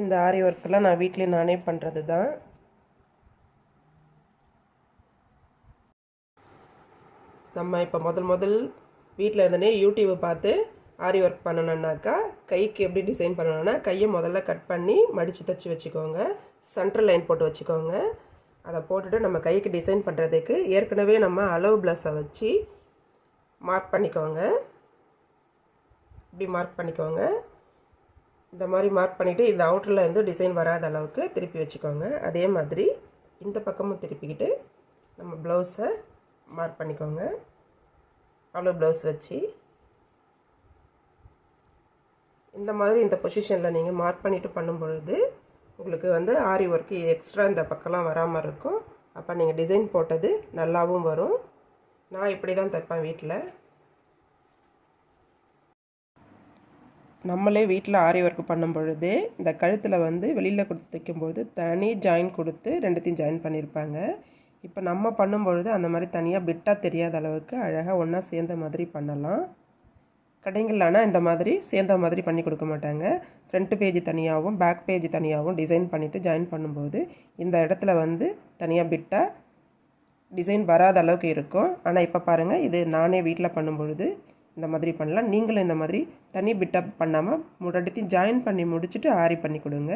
இந்த ஆரி ஒர்க்கெல்லாம் நான் வீட்டிலே நானே பண்ணுறது தான். நம்ம இப்போ முதல் வீட்டில் இருந்தனே யூடியூப்பை பார்த்து ஆரி ஒர்க் பண்ணணுன்னாக்கா கைக்கு எப்படி டிசைன் பண்ணணுன்னா கையை முதல்ல கட் பண்ணி மடித்து தைச்சி வச்சுக்கோங்க. சென்ட்ரல் லைன் போட்டு வச்சுக்கோங்க. அதை போட்டுட்டு நம்ம கைக்கு டிசைன் பண்ணுறதுக்கு ஏற்கனவே நம்ம அளவு ப்ளவுஸை வச்சு மார்க் பண்ணிக்கோங்க. இப்படி மார்க் பண்ணிக்கோங்க. இந்த மாதிரி மார்க் பண்ணிவிட்டு இந்த அவுட்டரில் இருந்து டிசைன் வராத அளவுக்கு திருப்பி வச்சுக்கோங்க. அதே மாதிரி இந்த பக்கமும் திருப்பிக்கிட்டு நம்ம ப்ளவுஸை மார்க் பண்ணிக்கோங்க. அளவு ப்ளவுஸ் வச்சு இந்த மாதிரி இந்த பொசிஷனில் நீங்கள் மார்க் பண்ணிவிட்டு பண்ணும்பொழுது உங்களுக்கு வந்து ஆரி ஒர்க்கு எக்ஸ்ட்ரா இந்த பக்கம்லாம் வராமல் இருக்கும். அப்போ நீங்கள் டிசைன் போட்டது நல்லாவும் வரும். நான் இப்படி தான் தைப்பேன் வீட்டில். நம்மளே வீட்டில் ஆரி ஒர்க் பண்ணும் பொழுது இந்த கழுத்தில் வந்து வெளியில் கொடுத்து தைக்கும்பொழுது தனி ஜாயின் கொடுத்து ரெண்டுத்தையும் ஜாயின் பண்ணியிருப்பாங்க. இப்போ நம்ம பண்ணும்பொழுது அந்த மாதிரி தனியாக பிட்டாக தெரியாத அளவுக்கு அழகாக ஒன்றா சேர்ந்த மாதிரி பண்ணலாம். கடைங்களானால் இந்த மாதிரி சேர்ந்த மாதிரி பண்ணி கொடுக்க மாட்டாங்க. ஃப்ரண்ட் பேஜ் தனியாகவும் பேக் பேஜ் தனியாகவும் டிசைன் பண்ணிவிட்டு ஜாயின் பண்ணும்போது இந்த இடத்துல வந்து தனியாக பிட்டாக டிசைன் வராத அளவுக்கு இருக்கும். ஆனால் இப்போ பாருங்கள், இது நானே வீட்டில் பண்ணும்பொழுது இந்த மாதிரி பண்ணலாம். நீங்களும் இந்த மாதிரி தனி பிட்டாக பண்ணாமல் ரெண்டுத்தையும் ஜாயின் பண்ணி முடிச்சுட்டு ஆரி பண்ணி கொடுங்க.